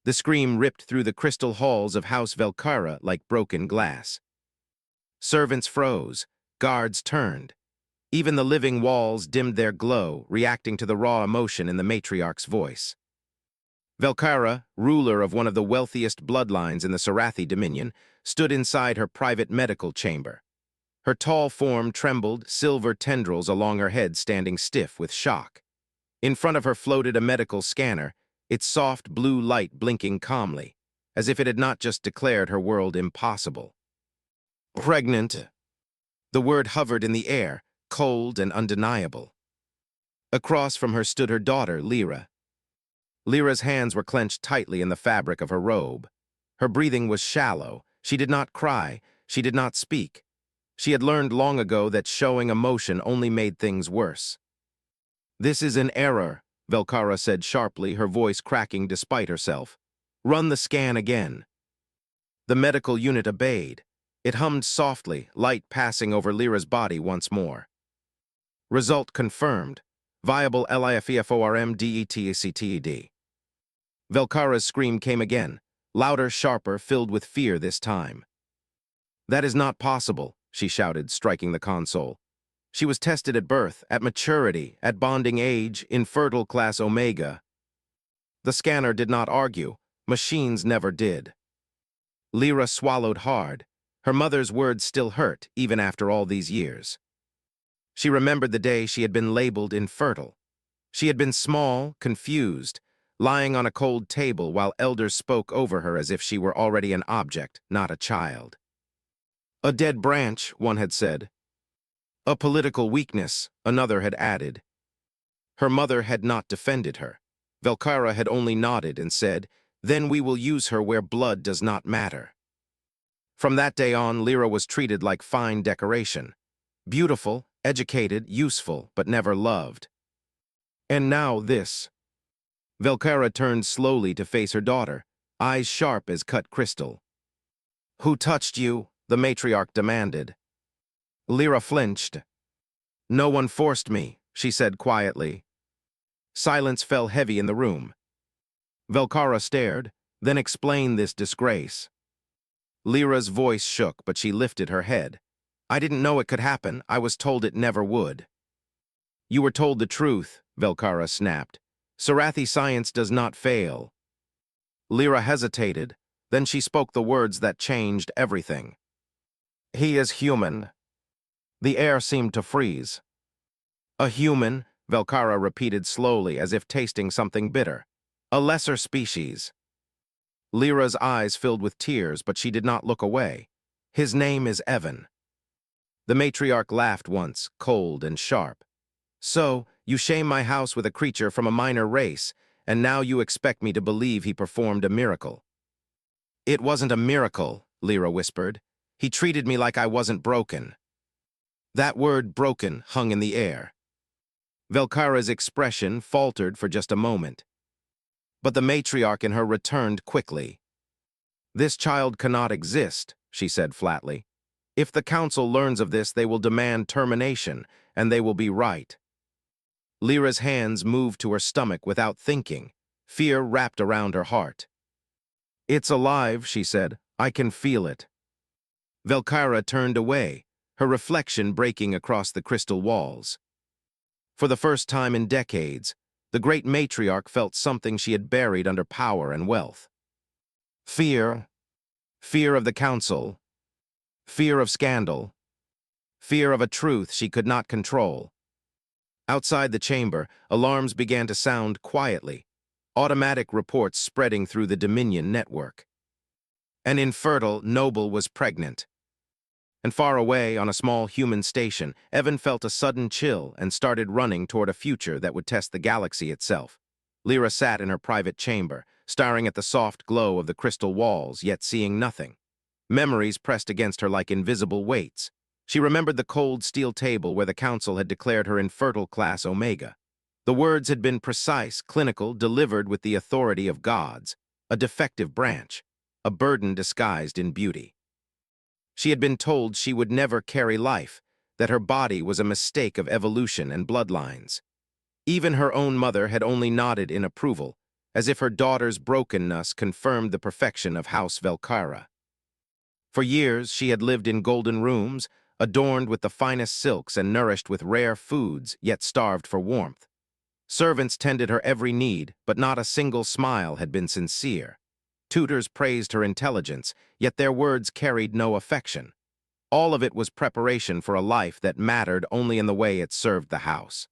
The scream ripped through the crystal halls of House Velkara like broken glass. Servants froze, guards turned. Even the living walls dimmed their glow, reacting to the raw emotion in the matriarch's voice. Velkara, ruler of one of the wealthiest bloodlines in the Sarathi Dominion, stood inside her private medical chamber. Her tall form trembled, silver tendrils along her head standing stiff with shock. In front of her floated a medical scanner, its soft blue light blinking calmly, as if it had not just declared her world impossible. Pregnant. The word hovered in the air, cold and undeniable. Across from her stood her daughter, Lyra. Lyra's hands were clenched tightly in the fabric of her robe. Her breathing was shallow. She did not cry. She did not speak. She had learned long ago that showing emotion only made things worse. "This is an error," Velkara said sharply, her voice cracking despite herself. "Run the scan again." The medical unit obeyed. It hummed softly, light passing over Lyra's body once more. Result confirmed. Viable LIFEFORMDETACTED. Velkara's scream came again, louder, sharper, filled with fear this time. "That is not possible," she shouted, striking the console. She was tested at birth, at maturity, at bonding age, infertile class Omega. The scanner did not argue. Machines never did. Lyra swallowed hard. Her mother's words still hurt, even after all these years. She remembered the day she had been labeled infertile. She had been small, confused, lying on a cold table while elders spoke over her as if she were already an object, not a child. "A dead branch," one had said. "A political weakness," another had added. Her mother had not defended her. Velkara had only nodded and said, "Then we will use her where blood does not matter." From that day on, Lyra was treated like fine decoration. Beautiful, educated, useful, but never loved. And now this. Velkara turned slowly to face her daughter, eyes sharp as cut crystal. "Who touched you?" the matriarch demanded. Lyra flinched. "No one forced me," she said quietly. Silence fell heavy in the room. Velkara stared, then explained this disgrace. Lyra's voice shook, but she lifted her head. "I didn't know it could happen. I was told it never would." "You were told the truth," Velkara snapped. "Sarathi science does not fail." Lyra hesitated, then she spoke the words that changed everything. "He is human." The air seemed to freeze. "A human," Velkara repeated slowly, as if tasting something bitter. "A lesser species." Lyra's eyes filled with tears, but she did not look away. "His name is Evan." The matriarch laughed once, cold and sharp. "So, you shame my house with a creature from a minor race, and now you expect me to believe he performed a miracle." "It wasn't a miracle," Lyra whispered. "He treated me like I wasn't broken." That word broken hung in the air. Velkara's expression faltered for just a moment. But the matriarch in her returned quickly. "This child cannot exist," she said flatly. "If the council learns of this, they will demand termination, and they will be right." Lyra's hands moved to her stomach without thinking. Fear wrapped around her heart. "It's alive," she said. "I can feel it." Velkara turned away, her reflection breaking across the crystal walls. For the first time in decades, the great matriarch felt something she had buried under power and wealth. Fear. Fear of the council. Fear of scandal. Fear of a truth she could not control. Outside the chamber, alarms began to sound quietly, automatic reports spreading through the Dominion network. An infertile noble was pregnant. And far away, on a small human station, Evan felt a sudden chill and started running toward a future that would test the galaxy itself. Lyra sat in her private chamber, staring at the soft glow of the crystal walls, yet seeing nothing. Memories pressed against her like invisible weights. She remembered the cold steel table where the council had declared her infertile class Omega. The words had been precise, clinical, delivered with the authority of gods, a defective branch, a burden disguised in beauty. She had been told she would never carry life, that her body was a mistake of evolution and bloodlines. Even her own mother had only nodded in approval, as if her daughter's brokenness confirmed the perfection of House Velcara. For years, she had lived in golden rooms, adorned with the finest silks and nourished with rare foods, yet starved for warmth. Servants tended her every need, but not a single smile had been sincere. Tutors praised her intelligence, yet their words carried no affection. All of it was preparation for a life that mattered only in the way it served the house.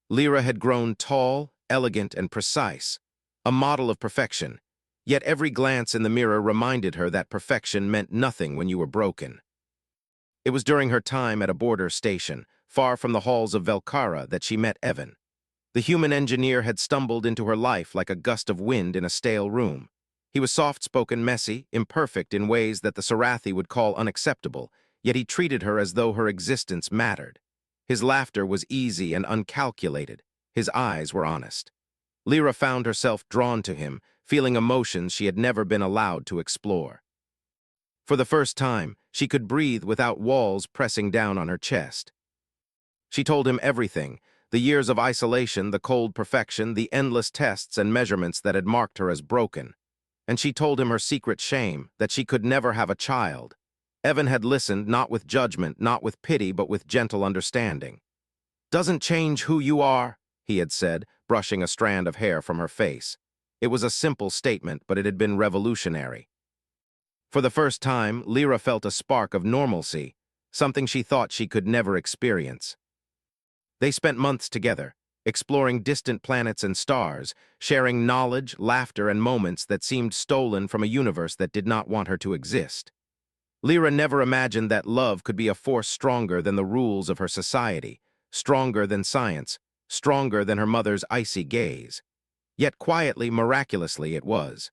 Lyra had grown tall, elegant, and precise, a model of perfection, yet every glance in the mirror reminded her that perfection meant nothing when you were broken. It was during her time at a border station, far from the halls of Velcara, that she met Evan. The human engineer had stumbled into her life like a gust of wind in a stale room. He was soft-spoken, messy, imperfect in ways that the Sarathi would call unacceptable, yet he treated her as though her existence mattered. His laughter was easy and uncalculated. His eyes were honest. Lyra found herself drawn to him, feeling emotions she had never been allowed to explore. For the first time, she could breathe without walls pressing down on her chest. She told him everything, the years of isolation, the cold perfection, the endless tests and measurements that had marked her as broken. And she told him her secret shame, that she could never have a child. Evan had listened, not with judgment, not with pity, but with gentle understanding. "Doesn't change who you are," he had said, brushing a strand of hair from her face. It was a simple statement, but it had been revolutionary. For the first time, Lyra felt a spark of normalcy, something she thought she could never experience. They spent months together, exploring distant planets and stars, sharing knowledge, laughter, and moments that seemed stolen from a universe that did not want her to exist. Lyra never imagined that love could be a force stronger than the rules of her society, stronger than science, stronger than her mother's icy gaze. Yet quietly, miraculously, it was.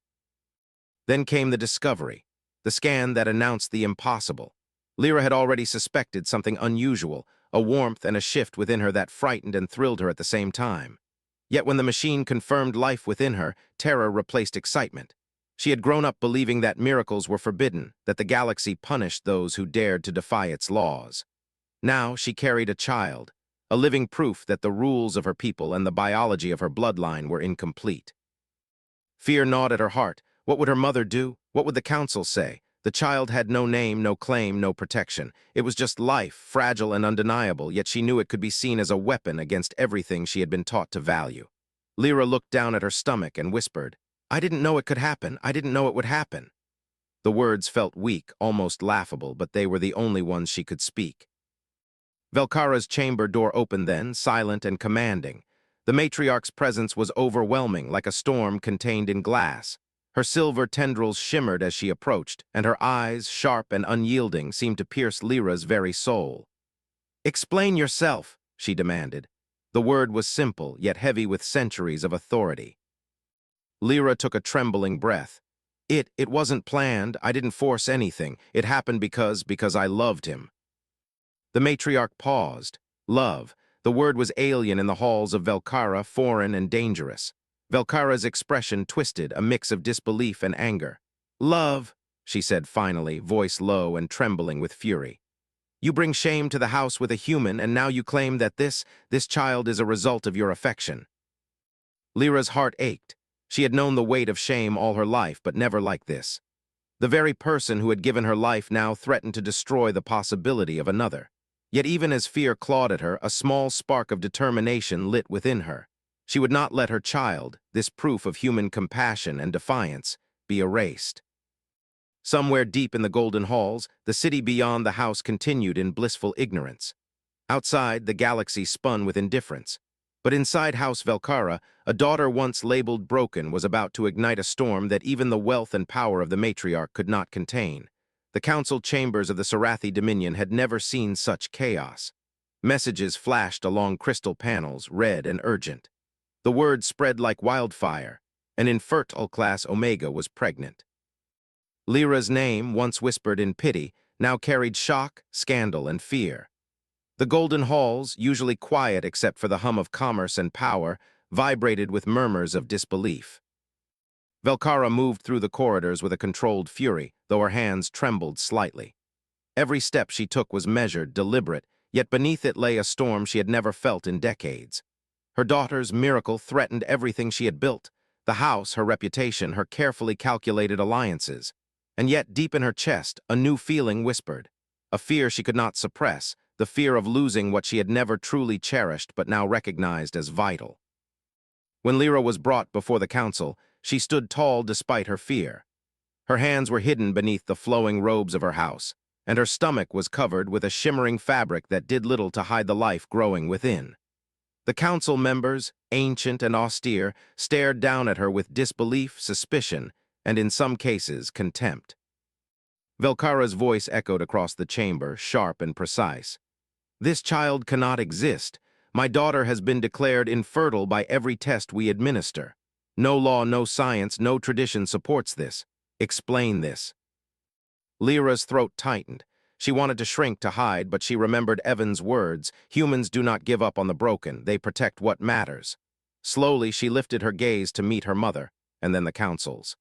Then came the discovery, the scan that announced the impossible. Lyra had already suspected something unusual, a warmth and a shift within her that frightened and thrilled her at the same time. Yet when the machine confirmed life within her, terror replaced excitement. She had grown up believing that miracles were forbidden, that the galaxy punished those who dared to defy its laws. Now she carried a child, a living proof that the rules of her people and the biology of her bloodline were incomplete. Fear gnawed at her heart. What would her mother do? What would the council say? The child had no name, no claim, no protection. It was just life, fragile and undeniable, yet she knew it could be seen as a weapon against everything she had been taught to value. Lyra looked down at her stomach and whispered, "I didn't know it could happen. I didn't know it would happen." The words felt weak, almost laughable, but they were the only ones she could speak. Velcara's chamber door opened then, silent and commanding. The matriarch's presence was overwhelming, like a storm contained in glass. Her silver tendrils shimmered as she approached, and her eyes, sharp and unyielding, seemed to pierce Lyra's very soul. "Explain yourself," she demanded. The word was simple, yet heavy with centuries of authority. Lyra took a trembling breath. It wasn't planned. I didn't force anything. It happened because I loved him." The matriarch paused. Love. The word was alien in the halls of Velcara, foreign and dangerous. Velcara's expression twisted, a mix of disbelief and anger. "Love," she said finally, voice low and trembling with fury. "You bring shame to the house with a human, and now you claim that this child is a result of your affection." Lyra's heart ached. She had known the weight of shame all her life, but never like this. The very person who had given her life now threatened to destroy the possibility of another. Yet even as fear clawed at her, a small spark of determination lit within her. She would not let her child, this proof of human compassion and defiance, be erased. Somewhere deep in the golden halls, the city beyond the house continued in blissful ignorance. Outside, the galaxy spun with indifference. But inside House Velcara, a daughter once labeled broken was about to ignite a storm that even the wealth and power of the matriarch could not contain. The council chambers of the Sarathi Dominion had never seen such chaos. Messages flashed along crystal panels, red and urgent. The word spread like wildfire. An Infertile class Omega was pregnant. Lyra's name, once whispered in pity, now carried shock, scandal, and fear. The golden halls, usually quiet except for the hum of commerce and power, vibrated with murmurs of disbelief. Velcara moved through the corridors with a controlled fury, though her hands trembled slightly. Every step she took was measured, deliberate, yet beneath it lay a storm she had never felt in decades. Her daughter's miracle threatened everything she had built, The house, her reputation, her carefully calculated alliances. And yet, deep in her chest, a new feeling whispered. A fear she could not suppress, the fear of losing what she had never truly cherished but now recognized as vital. When Lyra was brought before the council, she stood tall despite her fear. Her hands were hidden beneath the flowing robes of her house, and her stomach was covered with a shimmering fabric that did little to hide the life growing within. The council members, ancient and austere, stared down at her with disbelief, suspicion, and in some cases, contempt. Velkara's voice echoed across the chamber, sharp and precise. "This child cannot exist. My daughter has been declared infertile by every test we administer. No law, no science, no tradition supports this. Explain this." Lyra's throat tightened. She wanted to shrink to hide, but she remembered Evan's words, "Humans do not give up on the broken, they protect what matters." Slowly, she lifted her gaze to meet her mother, and then the council's.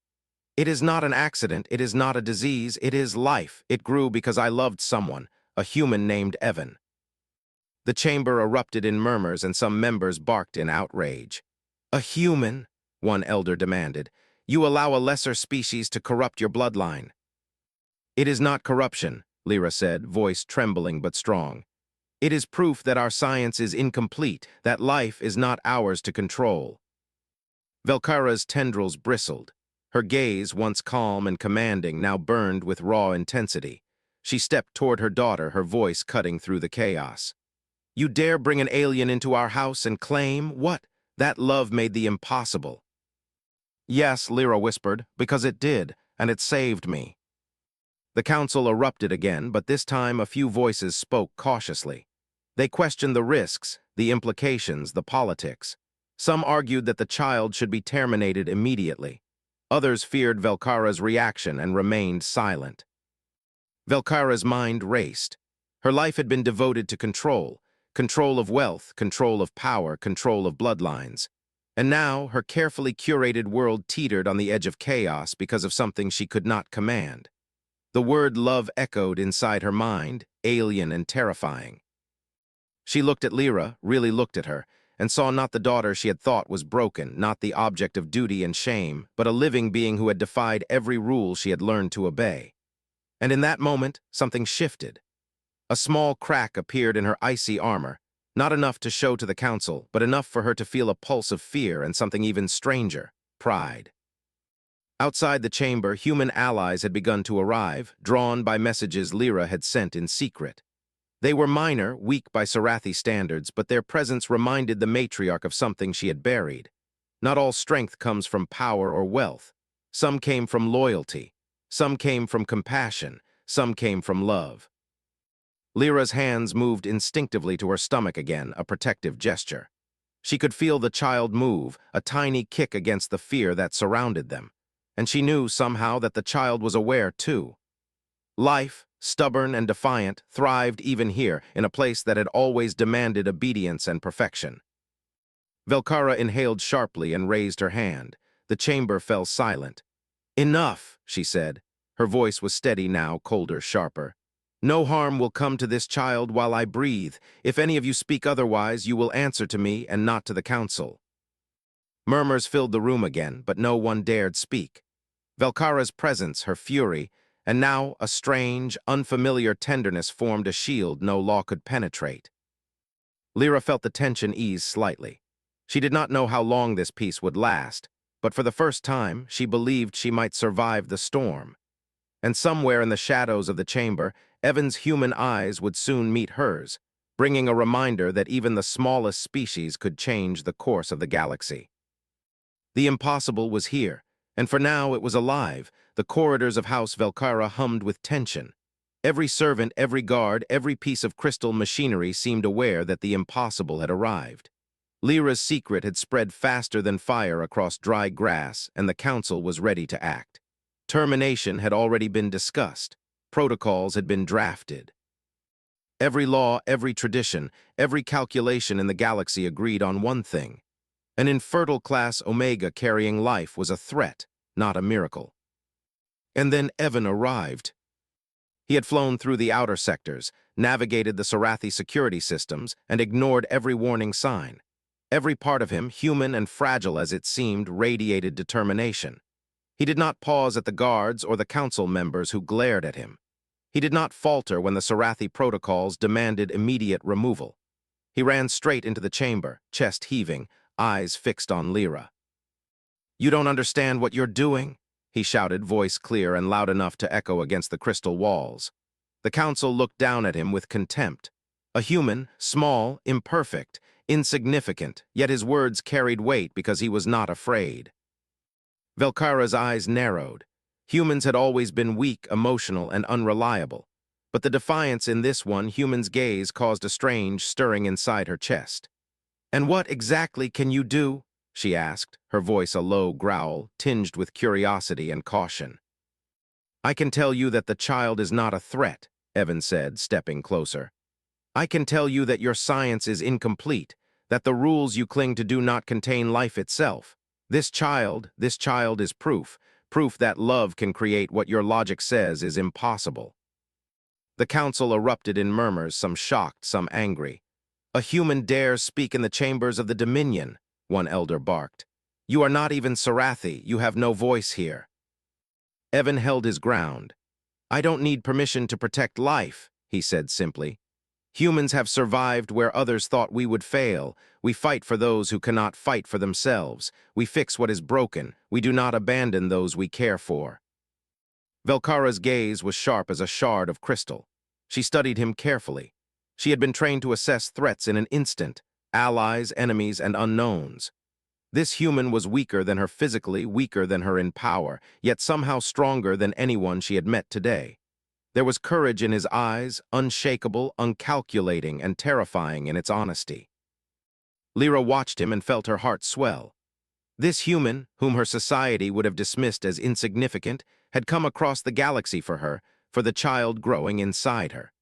"It is not an accident, it is not a disease, it is life. It grew because I loved someone, a human named Evan." The chamber erupted in murmurs, and some members barked in outrage. "A human?" one elder demanded. "You allow a lesser species to corrupt your bloodline." "It is not corruption," Lyra said, voice trembling but strong. "It is proof that our science is incomplete, that life is not ours to control." Velkara's tendrils bristled. Her gaze, once calm and commanding, now burned with raw intensity. She stepped toward her daughter, her voice cutting through the chaos. "You dare bring an alien into our house and claim what? That love made the impossible." "Yes," Lyra whispered, "because it did, and it saved me." The council erupted again, but this time a few voices spoke cautiously. They questioned the risks, the implications, the politics. Some argued that the child should be terminated immediately. Others feared Velkara's reaction and remained silent. Velkara's mind raced. Her life had been devoted to control of wealth, control of power, control of bloodlines. And now, her carefully curated world teetered on the edge of chaos because of something she could not command. The word love echoed inside her mind, alien and terrifying. She looked at Lyra, really looked at her, and saw not the daughter she had thought was broken, not the object of duty and shame, but a living being who had defied every rule she had learned to obey. And in that moment, something shifted. A small crack appeared in her icy armor, not enough to show to the council, but enough for her to feel a pulse of fear and something even stranger, pride. Outside the chamber, human allies had begun to arrive, drawn by messages Lyra had sent in secret. They were minor, weak by Sarathi standards, but their presence reminded the Matriarch of something she had buried. Not all strength comes from power or wealth. Some came from loyalty. Some came from compassion. Some came from love. Lyra's hands moved instinctively to her stomach again, a protective gesture. She could feel the child move, a tiny kick against the fear that surrounded them. And she knew somehow that the child was aware too. Life, stubborn and defiant, thrived even here, in a place that had always demanded obedience and perfection. Velkara inhaled sharply and raised her hand. The chamber fell silent. "Enough," she said. Her voice was steady now, colder, sharper. "No harm will come to this child while I breathe. If any of you speak otherwise, you will answer to me and not to the council." Murmurs filled the room again, but no one dared speak. Velkara's presence, her fury, and now a strange, unfamiliar tenderness formed a shield no law could penetrate. Lyra felt the tension ease slightly. She did not know how long this peace would last, but for the first time, she believed she might survive the storm. And somewhere in the shadows of the chamber, Evan's human eyes would soon meet hers, bringing a reminder that even the smallest species could change the course of the galaxy. The impossible was here, and for now it was alive. The corridors of House Velkara hummed with tension. Every servant, every guard, every piece of crystal machinery seemed aware that the impossible had arrived. Lyra's secret had spread faster than fire across dry grass, and the council was ready to act. Termination had already been discussed. Protocols had been drafted. Every law, every tradition, every calculation in the galaxy agreed on one thing. An infertile class Omega carrying life was a threat, not a miracle. And then Evan arrived. He had flown through the outer sectors, navigated the Sarathi security systems, and ignored every warning sign. Every part of him, human and fragile as it seemed, radiated determination. He did not pause at the guards or the council members who glared at him. He did not falter when the Sarathi protocols demanded immediate removal. He ran straight into the chamber, chest heaving, eyes fixed on Lyra. "You don't understand what you're doing," he shouted, voice clear and loud enough to echo against the crystal walls. The council looked down at him with contempt. A human, small, imperfect, insignificant, yet his words carried weight because he was not afraid. Velkara's eyes narrowed. Humans had always been weak, emotional, and unreliable. But the defiance in this one human's gaze caused a strange stirring inside her chest. "And what exactly can you do?" she asked, her voice a low growl, tinged with curiosity and caution. "I can tell you that the child is not a threat," Evan said, stepping closer. "I can tell you that your science is incomplete, that the rules you cling to do not contain life itself. This child is proof that love can create what your logic says is impossible." The council erupted in murmurs, some shocked, some angry. "A human dares speak in the chambers of the Dominion," one elder barked. "You are not even Sarathi, you have no voice here." Evan held his ground. "I don't need permission to protect life," he said simply. "Humans have survived where others thought we would fail. We fight for those who cannot fight for themselves. We fix what is broken. We do not abandon those we care for." Velkara's gaze was sharp as a shard of crystal. She studied him carefully. She had been trained to assess threats in an instant, allies, enemies, and unknowns. This human was weaker than her physically, weaker than her in power, yet somehow stronger than anyone she had met today. There was courage in his eyes, unshakable, uncalculating, and terrifying in its honesty. Lyra watched him and felt her heart swell. This human, whom her society would have dismissed as insignificant, had come across the galaxy for her, for the child growing inside her.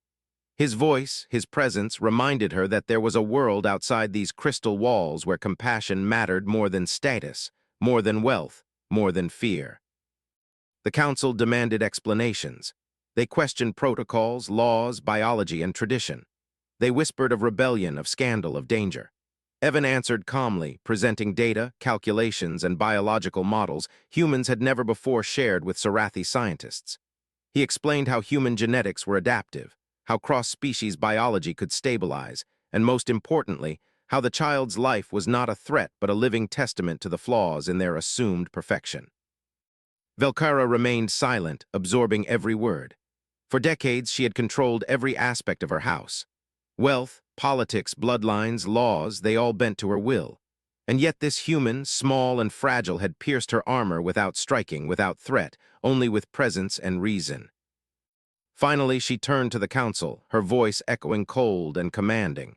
His voice, his presence, reminded her that there was a world outside these crystal walls where compassion mattered more than status, more than wealth, more than fear. The council demanded explanations. They questioned protocols, laws, biology, and tradition. They whispered of rebellion, of scandal, of danger. Evan answered calmly, presenting data, calculations, and biological models humans had never before shared with Sarathi scientists. He explained how human genetics were adaptive, how cross-species biology could stabilize, and most importantly, how the child's life was not a threat but a living testament to the flaws in their assumed perfection. Velkara remained silent, absorbing every word. For decades, she had controlled every aspect of her house. Wealth, politics, bloodlines, laws, they all bent to her will. And yet this human, small and fragile, had pierced her armor without striking, without threat, only with presence and reason. Finally, she turned to the council, her voice echoing cold and commanding.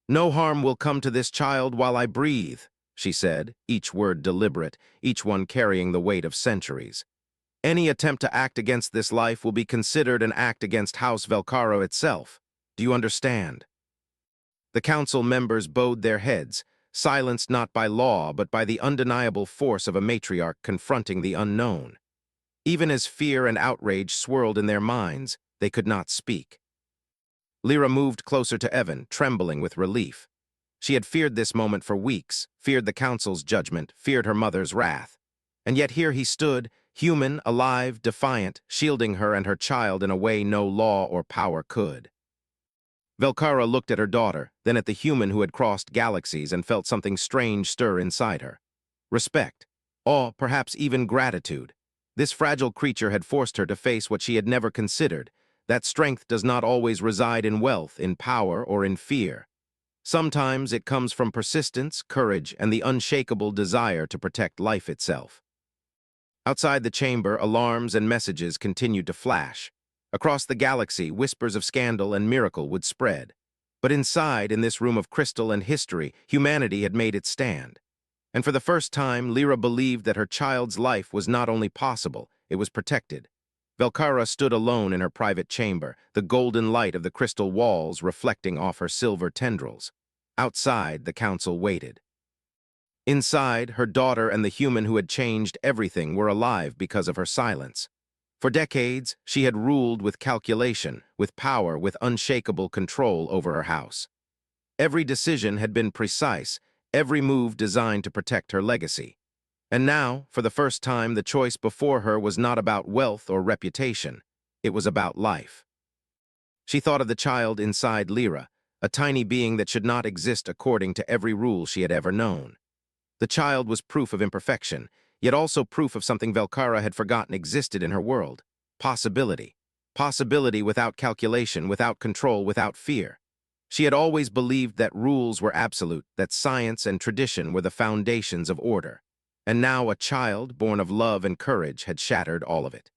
"No harm will come to this child while I breathe," she said, each word deliberate, each one carrying the weight of centuries. "Any attempt to act against this life will be considered an act against House Velkara itself. Do you understand?" The council members bowed their heads, silenced not by law but by the undeniable force of a matriarch confronting the unknown. Even as fear and outrage swirled in their minds, they could not speak. Lyra moved closer to Evan, trembling with relief. She had feared this moment for weeks, feared the council's judgment, feared her mother's wrath. And yet here he stood, human, alive, defiant, shielding her and her child in a way no law or power could. Velkara looked at her daughter, then at the human who had crossed galaxies and felt something strange stir inside her. Respect, awe, perhaps even gratitude. This fragile creature had forced her to face what she had never considered, that strength does not always reside in wealth, in power, or in fear. Sometimes it comes from persistence, courage, and the unshakable desire to protect life itself. Outside the chamber, alarms and messages continued to flash. Across the galaxy, whispers of scandal and miracle would spread. But inside, in this room of crystal and history, humanity had made its stand. And for the first time, Lyra believed that her child's life was not only possible, it was protected. Velkara stood alone in her private chamber, the golden light of the crystal walls reflecting off her silver tendrils. Outside, the council waited. Inside, her daughter and the human who had changed everything were alive because of her silence. For decades, she had ruled with calculation, with power, with unshakable control over her house. Every decision had been precise, every move designed to protect her legacy. And now, for the first time, the choice before her was not about wealth or reputation. It was about life. She thought of the child inside Lyra, a tiny being that should not exist according to every rule she had ever known. The child was proof of imperfection, yet also proof of something Velkara had forgotten existed in her world. Possibility. Possibility without calculation, without control, without fear. She had always believed that rules were absolute, that science and tradition were the foundations of order. And now a child, born of love and courage, had shattered all of it.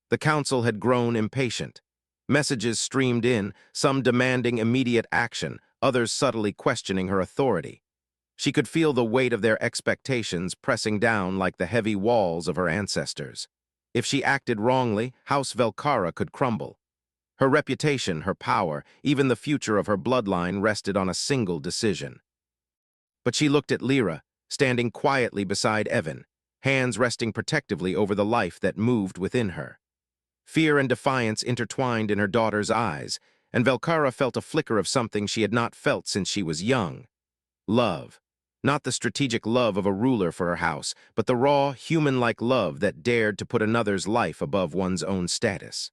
The council had grown impatient. Messages streamed in, some demanding immediate action, others subtly questioning her authority. She could feel the weight of their expectations pressing down like the heavy walls of her ancestors. If she acted wrongly, House Velkara could crumble. Her reputation, her power, even the future of her bloodline rested on a single decision. But she looked at Lyra, standing quietly beside Evan, hands resting protectively over the life that moved within her. Fear and defiance intertwined in her daughter's eyes, and Velkara felt a flicker of something she had not felt since she was young. Love. Not the strategic love of a ruler for her house, but the raw, human-like love that dared to put another's life above one's own status.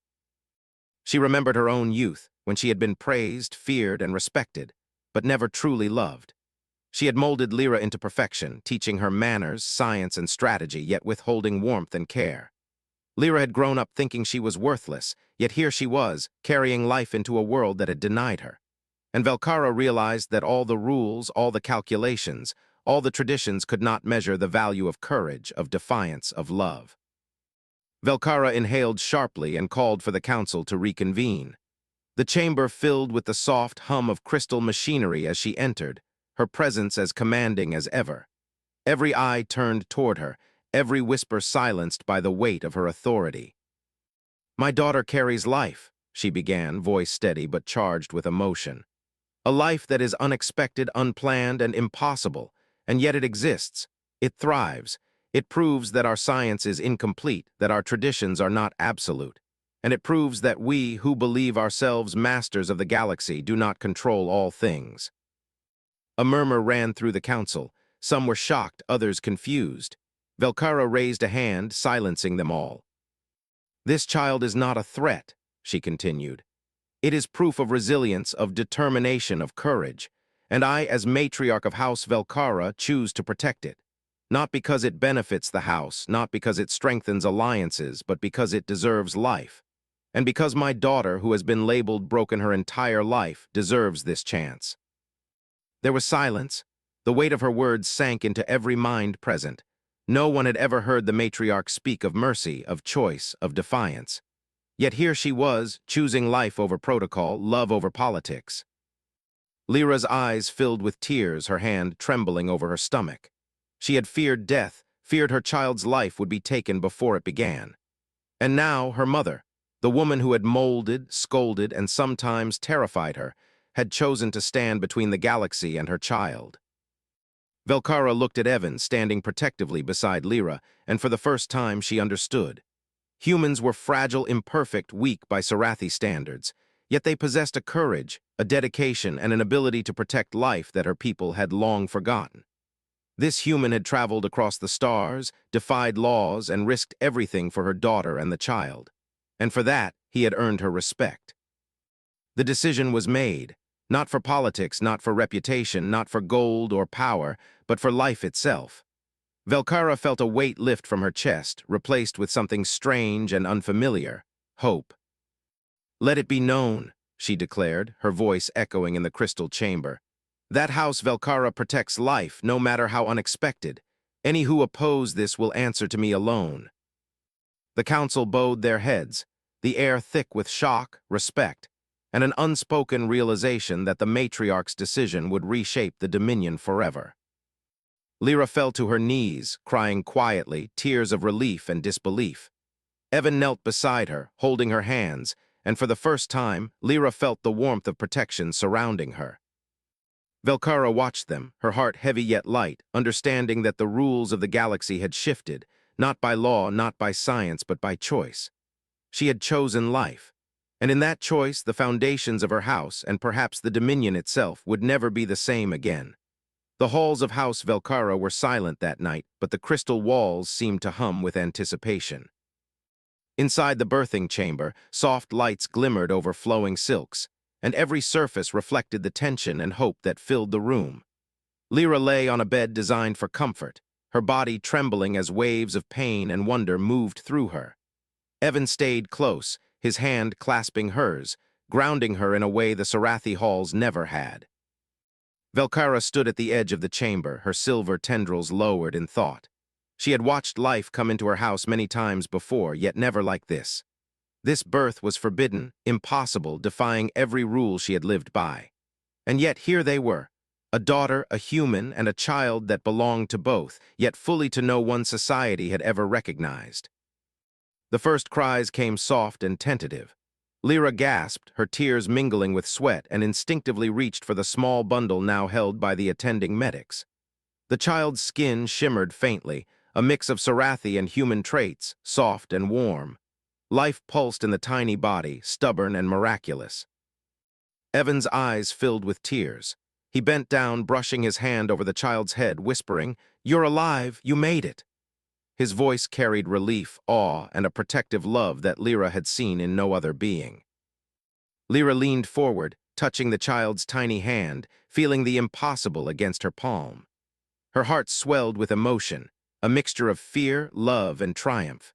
She remembered her own youth, when she had been praised, feared, and respected, but never truly loved. She had molded Lyra into perfection, teaching her manners, science, and strategy, yet withholding warmth and care. Lyra had grown up thinking she was worthless, yet here she was, carrying life into a world that had denied her. And Velkara realized that all the rules, all the calculations, all the traditions could not measure the value of courage, of defiance, of love. Velkara inhaled sharply and called for the council to reconvene. The chamber filled with the soft hum of crystal machinery as she entered, her presence as commanding as ever. Every eye turned toward her, every whisper silenced by the weight of her authority. "My daughter carries life," she began, voice steady but charged with emotion. "A life that is unexpected, unplanned, and impossible, and yet it exists. It thrives. It proves that our science is incomplete, that our traditions are not absolute. And it proves that we, who believe ourselves masters of the galaxy, do not control all things." A murmur ran through the council. Some were shocked, others confused. Velkara raised a hand, silencing them all. "This child is not a threat," she continued. "It is proof of resilience, of determination, of courage. And I, as matriarch of House Velkara, choose to protect it. Not because it benefits the house, not because it strengthens alliances, but because it deserves life. And because my daughter, who has been labeled broken her entire life, deserves this chance." There was silence. The weight of her words sank into every mind present. No one had ever heard the matriarch speak of mercy, of choice, of defiance. Yet here she was, choosing life over protocol, love over politics. Lyra's eyes filled with tears, her hand trembling over her stomach. She had feared death, feared her child's life would be taken before it began. And now her mother, the woman who had molded, scolded, and sometimes terrified her, had chosen to stand between the galaxy and her child. Velkara looked at Evan, standing protectively beside Lyra, and for the first time she understood. Humans were fragile, imperfect, weak by Sarathi standards, yet they possessed a courage, a dedication, and an ability to protect life that her people had long forgotten. This human had traveled across the stars, defied laws, and risked everything for her daughter and the child. And for that, he had earned her respect. The decision was made, not for politics, not for reputation, not for gold or power, but for life itself. Velkara felt a weight lift from her chest, replaced with something strange and unfamiliar: hope. "Let it be known," she declared, her voice echoing in the crystal chamber. "That House Velkara protects life, no matter how unexpected. Any who oppose this will answer to me alone." The council bowed their heads, the air thick with shock, respect, and an unspoken realization that the matriarch's decision would reshape the Dominion forever. Lyra fell to her knees, crying quietly, tears of relief and disbelief. Evan knelt beside her, holding her hands, and for the first time, Lyra felt the warmth of protection surrounding her. Velkara watched them, her heart heavy yet light, understanding that the rules of the galaxy had shifted, not by law, not by science, but by choice. She had chosen life, and in that choice, the foundations of her house, and perhaps the Dominion itself, would never be the same again. The halls of House Velcara were silent that night, but the crystal walls seemed to hum with anticipation. Inside the birthing chamber, soft lights glimmered over flowing silks, and every surface reflected the tension and hope that filled the room. Lyra lay on a bed designed for comfort, her body trembling as waves of pain and wonder moved through her. Evan stayed close, his hand clasping hers, grounding her in a way the Sarathi halls never had. Velcara stood at the edge of the chamber, her silver tendrils lowered in thought. She had watched life come into her house many times before, yet never like this. This birth was forbidden, impossible, defying every rule she had lived by. And yet here they were, a daughter, a human, and a child that belonged to both, yet fully to no one society had ever recognized. The first cries came soft and tentative. Lyra gasped, her tears mingling with sweat, and instinctively reached for the small bundle now held by the attending medics. The child's skin shimmered faintly, a mix of Sarathi and human traits, soft and warm. Life pulsed in the tiny body, stubborn and miraculous. Evan's eyes filled with tears. He bent down, brushing his hand over the child's head, whispering, "You're alive, you made it." His voice carried relief, awe, and a protective love that Lyra had seen in no other being. Lyra leaned forward, touching the child's tiny hand, feeling the impossible against her palm. Her heart swelled with emotion, a mixture of fear, love, and triumph.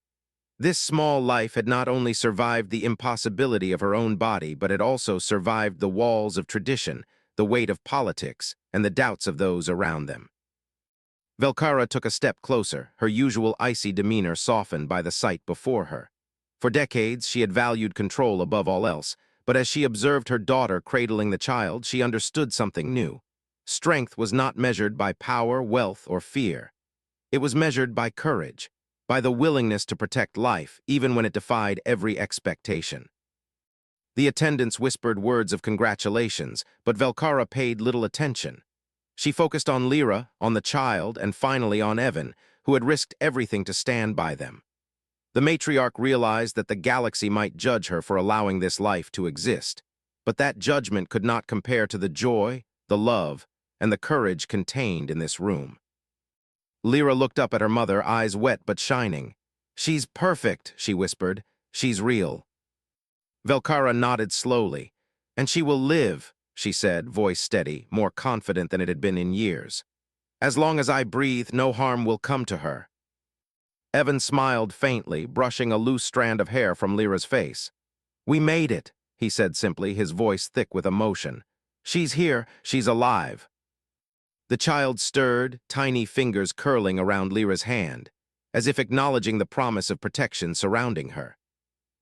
This small life had not only survived the impossibility of her own body, but had also survived the walls of tradition, the weight of politics, and the doubts of those around them. Velcara took a step closer, her usual icy demeanor softened by the sight before her. For decades, she had valued control above all else, but as she observed her daughter cradling the child, she understood something new. Strength was not measured by power, wealth, or fear. It was measured by courage, by the willingness to protect life, even when it defied every expectation. The attendants whispered words of congratulations, but Velcara paid little attention. She focused on Lyra, on the child, and finally on Evan, who had risked everything to stand by them. The matriarch realized that the galaxy might judge her for allowing this life to exist, but that judgment could not compare to the joy, the love, and the courage contained in this room. Lyra looked up at her mother, eyes wet but shining. "She's perfect," she whispered. "She's real." Velcara nodded slowly. "And she will live," she said, voice steady, more confident than it had been in years. "As long as I breathe, no harm will come to her." Evan smiled faintly, brushing a loose strand of hair from Lyra's face. "We made it," he said simply, his voice thick with emotion. "She's here, she's alive." The child stirred, tiny fingers curling around Lyra's hand, as if acknowledging the promise of protection surrounding her.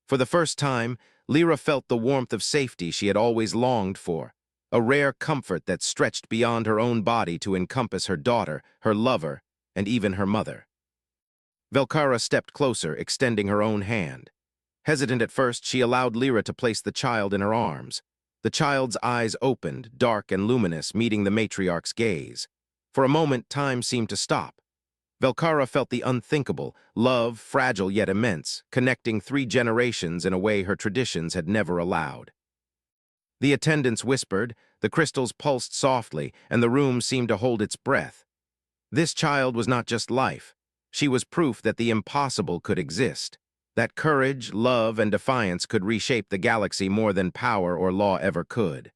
For the first time, Lyra felt the warmth of safety she had always longed for, a rare comfort that stretched beyond her own body to encompass her daughter, her lover, and even her mother. Velcara stepped closer, extending her own hand. Hesitant at first, she allowed Lyra to place the child in her arms. The child's eyes opened, dark and luminous, meeting the matriarch's gaze. For a moment, time seemed to stop. Velcara felt the unthinkable, love, fragile yet immense, connecting 3 generations in a way her traditions had never allowed. The attendants whispered, the crystals pulsed softly, and the room seemed to hold its breath. This child was not just life. She was proof that the impossible could exist, that courage, love, and defiance could reshape the galaxy more than power or law ever could.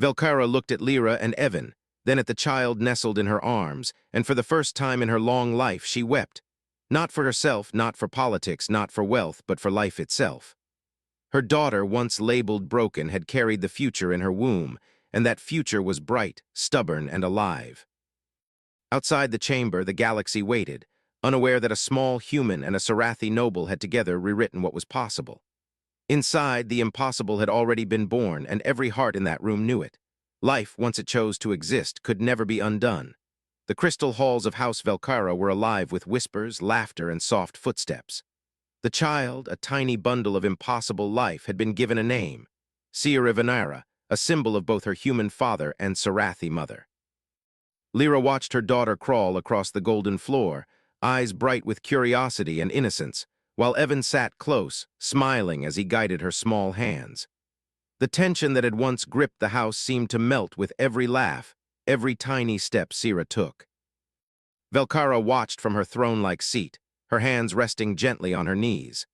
Velcara looked at Lyra and Evan, then at the child nestled in her arms, and for the first time in her long life she wept. Not for herself, not for politics, not for wealth, but for life itself. Her daughter, once labeled broken, had carried the future in her womb, and that future was bright, stubborn, and alive. Outside the chamber, the galaxy waited, unaware that a small human and a Sarathi noble had together rewritten what was possible. Inside, the impossible had already been born, and every heart in that room knew it. Life, once it chose to exist, could never be undone. The crystal halls of House Velcara were alive with whispers, laughter, and soft footsteps. The child, a tiny bundle of impossible life, had been given a name, Sierra Venera, a symbol of both her human father and Sarathi mother. Lyra watched her daughter crawl across the golden floor, eyes bright with curiosity and innocence, while Evan sat close, smiling as he guided her small hands. The tension that had once gripped the house seemed to melt with every laugh, every tiny step Sira took. Velkara watched from her throne-like seat, her hands resting gently on her knees.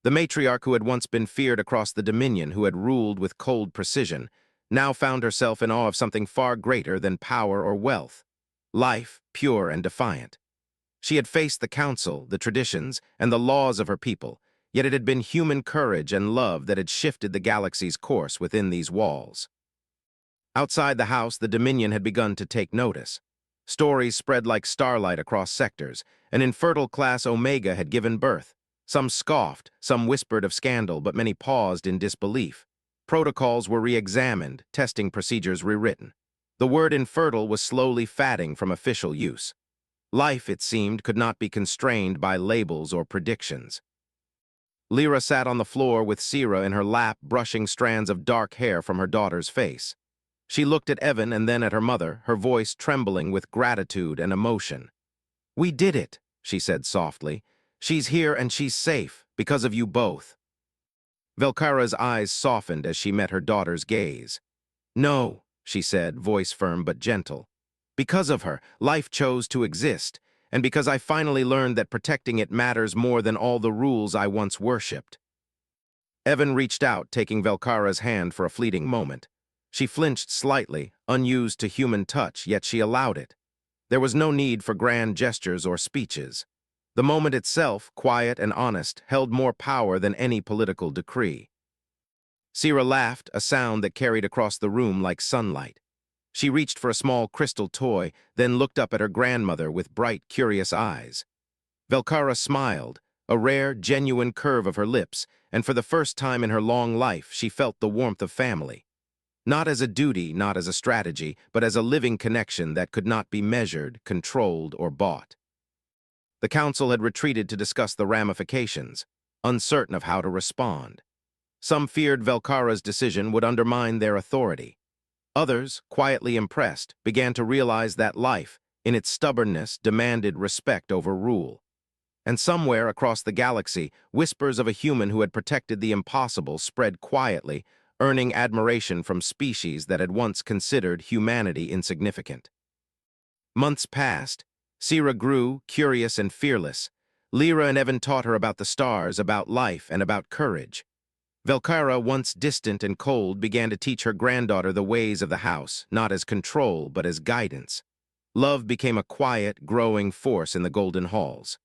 The matriarch who had once been feared across the dominion, who had ruled with cold precision, now found herself in awe of something far greater than power or wealth. Life, pure and defiant. She had faced the council, the traditions, and the laws of her people, yet it had been human courage and love that had shifted the galaxy's course within these walls. Outside the house, the Dominion had begun to take notice. Stories spread like starlight across sectors. An infertile class Omega had given birth. Some scoffed, some whispered of scandal, but many paused in disbelief. Protocols were re-examined, testing procedures rewritten. The word infertile was slowly fading from official use. Life, it seemed, could not be constrained by labels or predictions. Lyra sat on the floor with Sira in her lap, brushing strands of dark hair from her daughter's face. She looked at Evan and then at her mother, her voice trembling with gratitude and emotion. "We did it," she said softly. "She's here and she's safe, because of you both." Velkara's eyes softened as she met her daughter's gaze. "No," she said, voice firm but gentle. "Because of her, life chose to exist, and because I finally learned that protecting it matters more than all the rules I once worshipped." Evan reached out, taking Velkara's hand for a fleeting moment. She flinched slightly, unused to human touch, yet she allowed it. There was no need for grand gestures or speeches. The moment itself, quiet and honest, held more power than any political decree. Sira laughed, a sound that carried across the room like sunlight. She reached for a small crystal toy, then looked up at her grandmother with bright, curious eyes. Velkara smiled, a rare, genuine curve of her lips, and for the first time in her long life she felt the warmth of family. Not as a duty, not as a strategy, but as a living connection that could not be measured, controlled, or bought. The council had retreated to discuss the ramifications, uncertain of how to respond. Some feared Velkara's decision would undermine their authority. Others, quietly impressed, began to realize that life, in its stubbornness, demanded respect over rule. And somewhere across the galaxy, whispers of a human who had protected the impossible spread quietly, earning admiration from species that had once considered humanity insignificant. Months passed. Sira grew, curious and fearless. Lyra and Evan taught her about the stars, about life, and about courage. Velkara, once distant and cold, began to teach her granddaughter the ways of the house, not as control, but as guidance. Love became a quiet, growing force in the Golden Halls.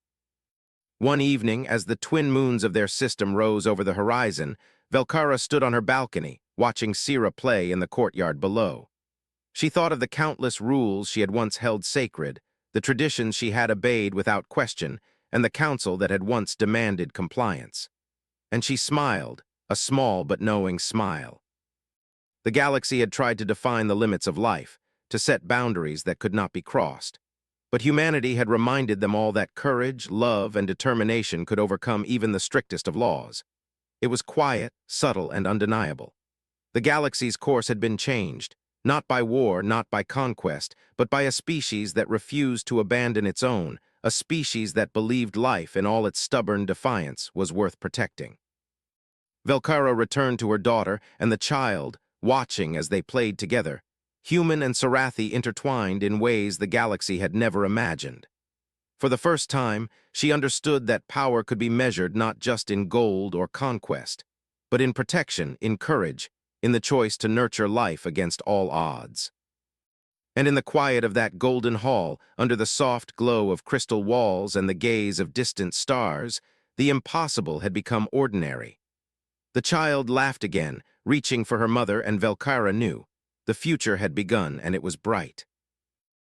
One evening, as the twin moons of their system rose over the horizon, Velkara stood on her balcony, watching Sira play in the courtyard below. She thought of the countless rules she had once held sacred, the traditions she had obeyed without question, and the council that had once demanded compliance. And she smiled, a small but knowing smile. The galaxy had tried to define the limits of life, to set boundaries that could not be crossed. But humanity had reminded them all that courage, love, and determination could overcome even the strictest of laws. It was quiet, subtle, and undeniable. The galaxy's course had been changed, not by war, not by conquest, but by a species that refused to abandon its own, a species that believed life, in all its stubborn defiance, was worth protecting. Velkara returned to her daughter and the child, watching as they played together, human and Sarathi intertwined in ways the galaxy had never imagined. For the first time, she understood that power could be measured not just in gold or conquest, but in protection, in courage, in the choice to nurture life against all odds. And in the quiet of that golden hall, under the soft glow of crystal walls and the gaze of distant stars, the impossible had become ordinary. The child laughed again, reaching for her mother, and Velkara knew. The future had begun, and it was bright.